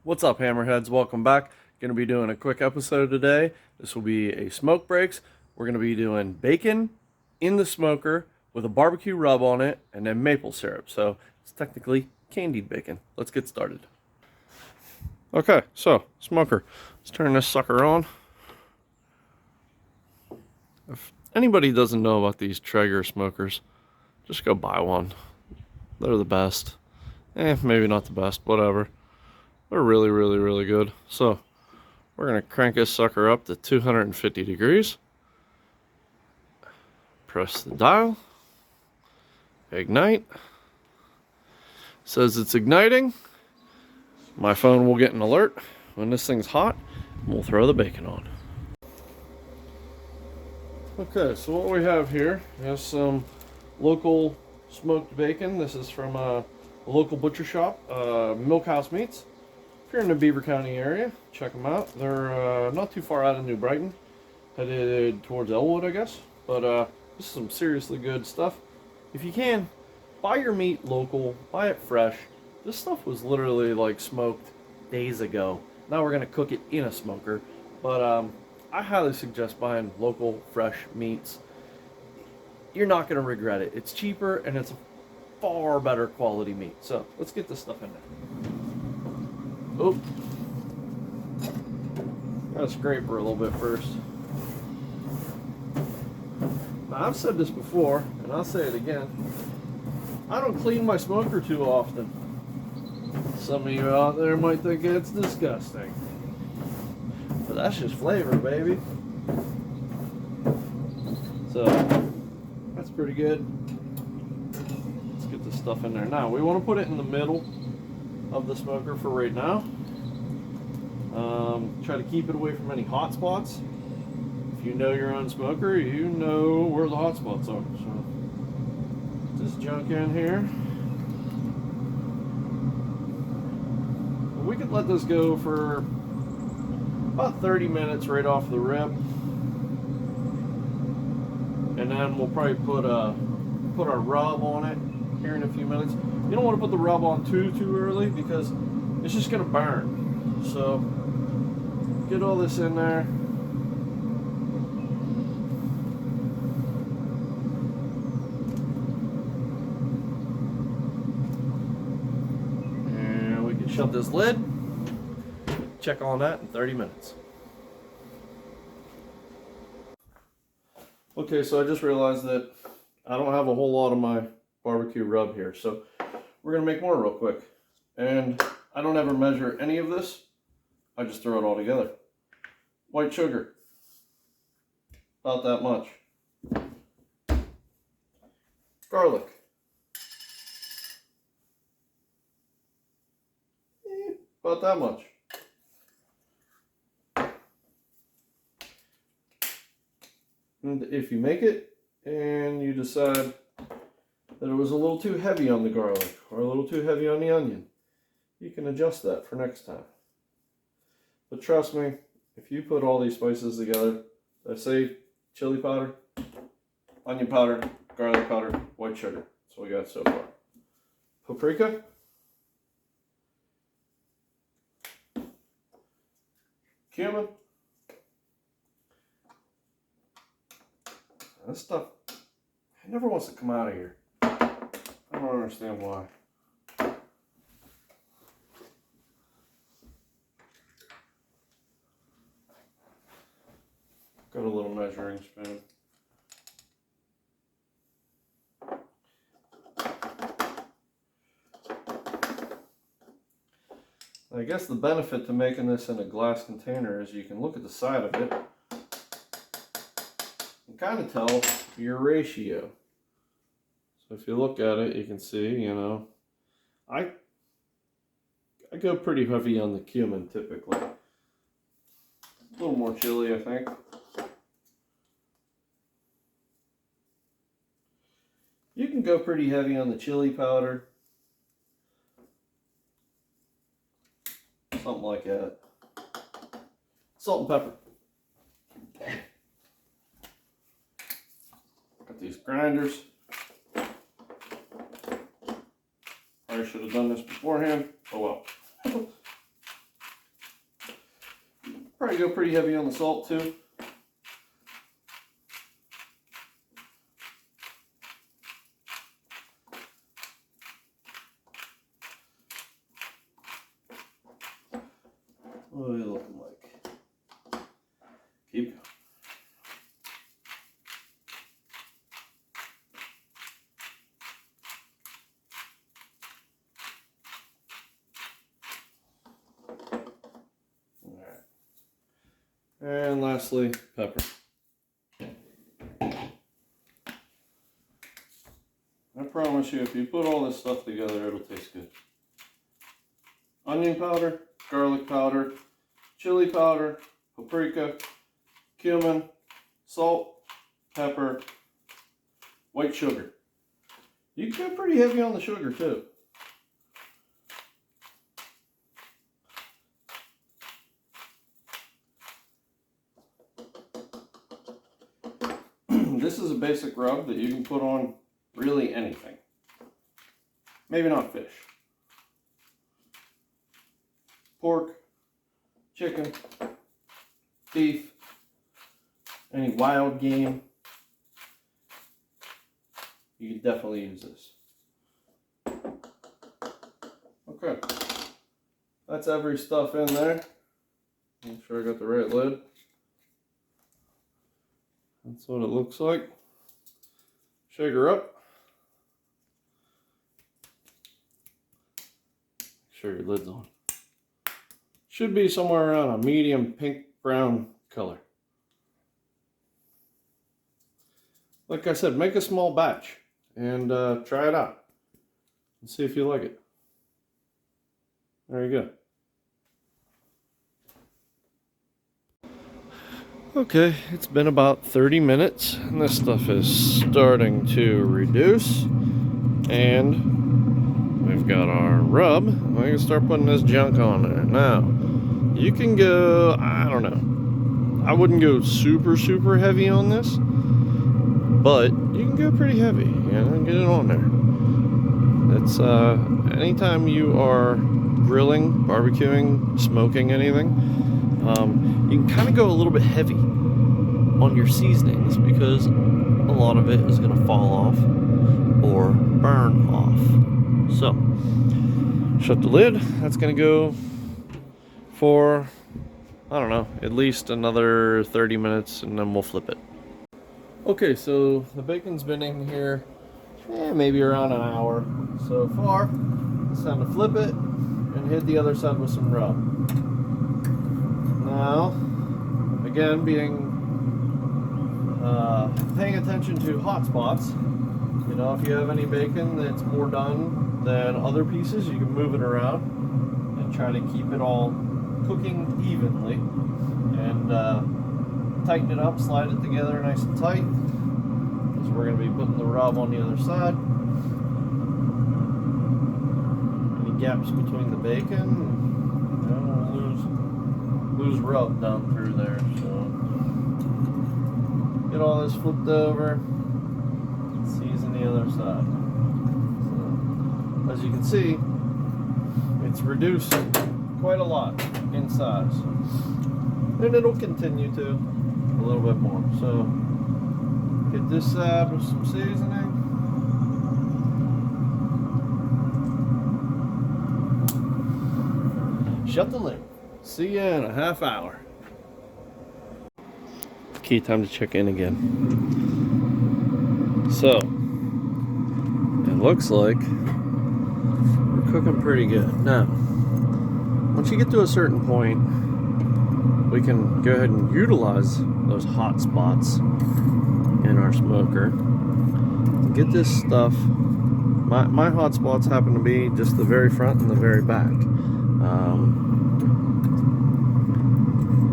What's up, Hammerheads? Welcome back. Going to be doing a quick episode today. This will be a smoke breaks. We're going to be doing bacon in the smoker with a barbecue rub on it and then maple syrup. So it's technically candied bacon. Let's get started. Okay, so smoker. Let's turn this sucker on. If anybody doesn't know about these Traeger smokers, just go buy one. They're the best. Maybe not the best, whatever. They're really, really, really good. So we're going to crank this sucker up to 250 degrees. Press the dial. Ignite. Says it's igniting. My phone will get an alert when this thing's hot. And we'll throw the bacon on. Okay, so what we have here is some local smoked bacon. This is from a local butcher shop, Milkhouse Meats. If you're in the Beaver County area, check them out. They're not too far out of New Brighton, headed towards Elwood, I guess. But this is some seriously good stuff. If you can, buy your meat local, buy it fresh. This stuff was literally like smoked days ago. Now we're gonna cook it in a smoker. But I highly suggest buying local, fresh meats. You're not gonna regret it. It's cheaper and it's a far better quality meat. So let's get this stuff in there. Oh, gotta scrape her a little bit first. Now, I've said this before, and I'll say it again. I don't clean my smoker too often. Some of you out there might think it's disgusting. But that's just flavor, baby. So, that's pretty good. Let's get this stuff in there. Now, we want to put it in the middle of the smoker for right now. Try to keep it away from any hot spots. If you know your own smoker, you know where the hot spots are. So this junk in here. We could let this go for about 30 minutes right off the rip, and then we'll probably put our rub on it here in a few minutes. You don't want to put the rub on too early because it's just gonna burn. So get all this in there. And we can shut this lid. Check on that in 30 minutes. Okay, so I just realized that I don't have a whole lot of my barbecue rub here, so we're gonna make more real quick. And I don't ever measure any of this. I just throw it all together. White sugar, about that much. Garlic, about that much. And if you make it and you decide that it was a little too heavy on the garlic or a little too heavy on the onion, you can adjust that for next time. But trust me, if you put all these spices together, I say chili powder, onion powder, garlic powder, white sugar. That's what we got so far. Paprika, cumin. This stuff, it never wants to come out of here. I don't understand why. Got a little measuring spoon. I guess the benefit to making this in a glass container is you can look at the side of it and kind of tell your ratio. So if you look at it, you can see, you know, I go pretty heavy on the cumin typically. A little more chili, I think. You can go pretty heavy on the chili powder. Something like that. Salt and pepper. Got these grinders. I should have done this beforehand. Oh well. probably go pretty heavy on the salt too. What are they looking like? Keep going. And lastly, pepper. I promise you, if you put all this stuff together, it'll taste good. Onion powder, garlic powder, chili powder, paprika, cumin, salt, pepper, white sugar. You can go pretty heavy on the sugar too. This is a basic rub that you can put on really anything. Maybe not fish. Pork, chicken, beef, any wild game. You can definitely use this. Okay. That's every stuff in there. Make sure I got the right lid. That's what it looks like. Shake her up. Make sure your lid's on. Should be somewhere around a medium pink brown color. Like I said, make a small batch and try it out and see if you like it. There you go. Okay, it's been about 30 minutes and this stuff is starting to reduce, and we've got our rub. We can start putting this junk on there. Now, you can go, I don't know, I wouldn't go super heavy on this, but you can go pretty heavy, get it on there. It's anytime you are grilling, barbecuing, smoking anything, you can kind of go a little bit heavy on your seasonings because a lot of it is going to fall off or burn off. So, shut the lid. That's going to go for, I don't know, at least another 30 minutes and then we'll flip it. Okay, so the bacon's been in here maybe around an hour so far. It's time to flip it and hit the other side with some rub. Now, again, paying attention to hot spots. You know, if you have any bacon that's more done than other pieces, you can move it around and try to keep it all cooking evenly. And tighten it up, slide it together nice and tight. Because we're going to be putting the rub on the other side. Any gaps between the bacon, you know, lose rub down through there. So get all this flipped over, season the other side. So, as you can see, it's reduced quite a lot in size, and it'll continue to a little bit more. So get this side with some seasoning. Shut the lid. See ya in a half hour. Key time to check in again. So, it looks like we're cooking pretty good. Now, once you get to a certain point, we can go ahead and utilize those hot spots in our smoker. Get this stuff. My hot spots happen to be just the very front and the very back.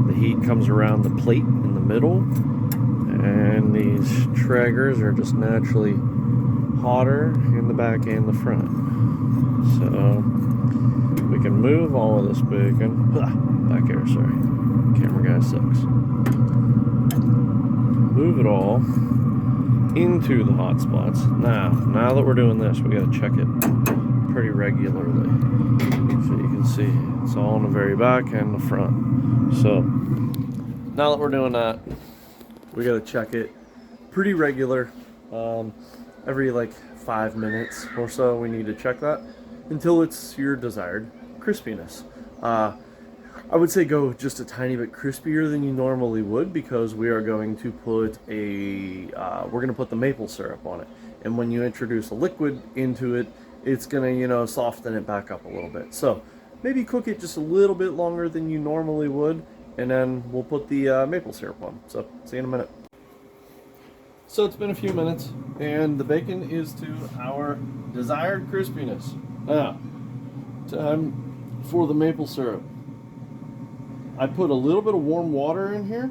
The heat comes around the plate in the middle, and these traegers are just naturally hotter in the back and the front. So we can move all of this bacon. Back here, sorry. Camera guy sucks. Move it all into the hot spots. Now that we're doing this, we gotta check it pretty regularly. So you can see it's all in the very back and the front. So now that we're doing that, we got to check it pretty regular. Every like 5 minutes or so we need to check that until it's your desired crispiness. I would say go just a tiny bit crispier than you normally would, because we are going to put we're going to put the maple syrup on it, and when you introduce a liquid into it, it's going to, soften it back up a little bit. So maybe cook it just a little bit longer than you normally would, and then we'll put the maple syrup on. So see you in a minute. So it's been a few minutes, and the bacon is to our desired crispiness. Now, time for the maple syrup. I put a little bit of warm water in here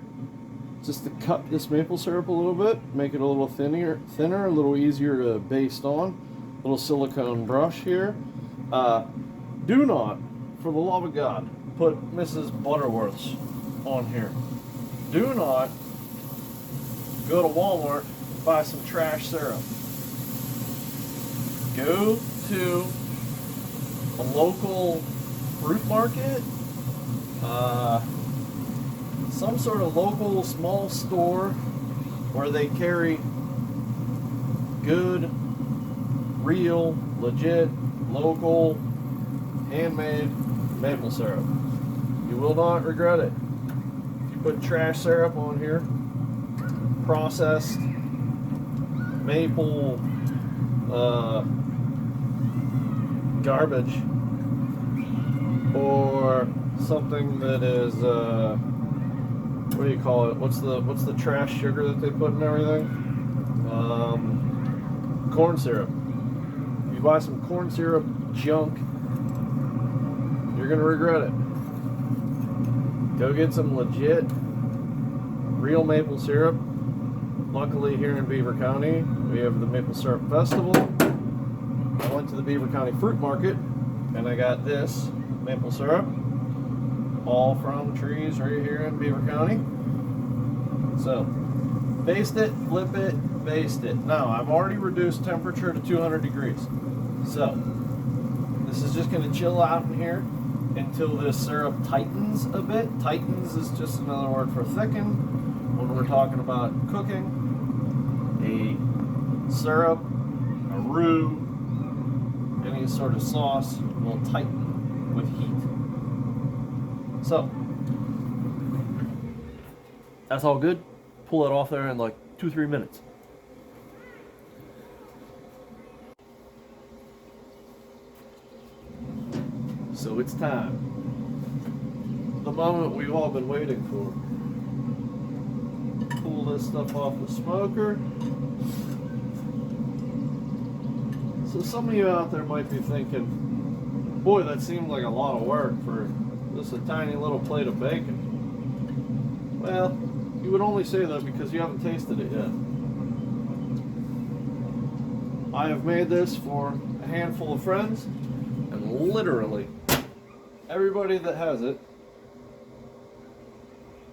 just to cut this maple syrup a little bit, make it a little thinner, a little easier to baste on. Little silicone brush here. Do not, for the love of God, put Mrs. Butterworth's on here. Do not go to Walmart and buy some trash syrup. Go to a local fruit market, some sort of local small store where they carry good, real, legit, local, handmade maple syrup. You will not regret it. If you put trash syrup on here, processed maple garbage, or something that is what do you call it? What's the trash sugar that they put in everything? Corn syrup. If you buy some corn syrup junk, you're gonna regret it. Go get some legit, real maple syrup. Luckily, here in Beaver County, we have the Maple Syrup Festival. I went to the Beaver County Fruit Market, and I got this maple syrup, all from trees right here in Beaver County. So, baste it, flip it, baste it. Now, I've already reduced temperature to 200 degrees. So, this is just going to chill out in here until this syrup tightens a bit. Tightens is just another word for thicken. When we're talking about cooking, a syrup, a roux, any sort of sauce will tighten with heat. So, that's all good. Pull it off there in like 2-3 minutes. So it's time. The moment we've all been waiting for. Pull this stuff off the smoker. So some of you out there might be thinking, boy, that seemed like a lot of work for just a tiny little plate of bacon. Well, you would only say that because you haven't tasted it yet. I have made this for a handful of friends, and literally everybody that has it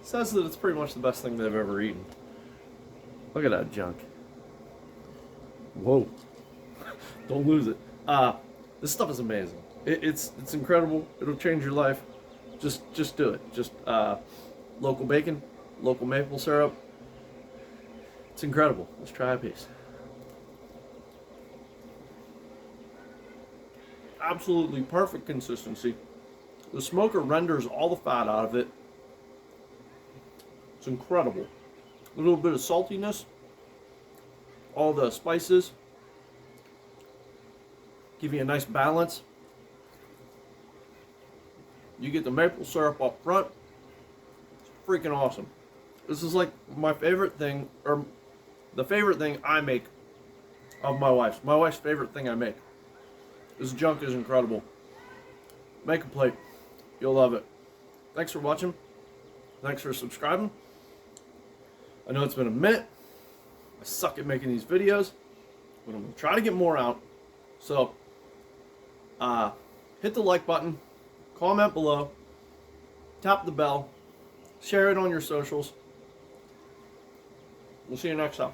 says that it's pretty much the best thing they've ever eaten. Look at that junk. Whoa. Don't lose it. This stuff is amazing. It's incredible. It'll change your life. Just do it. Just local bacon, local maple syrup. It's incredible. Let's try a piece. Absolutely perfect consistency. The smoker renders all the fat out of it. It's incredible. A little bit of saltiness. All the spices give you a nice balance. You get the maple syrup up front. It's freaking awesome. This is like my favorite thing, or the favorite thing I make of my wife's. My wife's favorite thing I make. This junk is incredible. Make a plate. You'll love it. Thanks for watching. Thanks for subscribing. I know it's been a minute. I suck at making these videos, but I'm going to try to get more out. So, hit the like button, comment below, tap the bell, share it on your socials. We'll see you next time.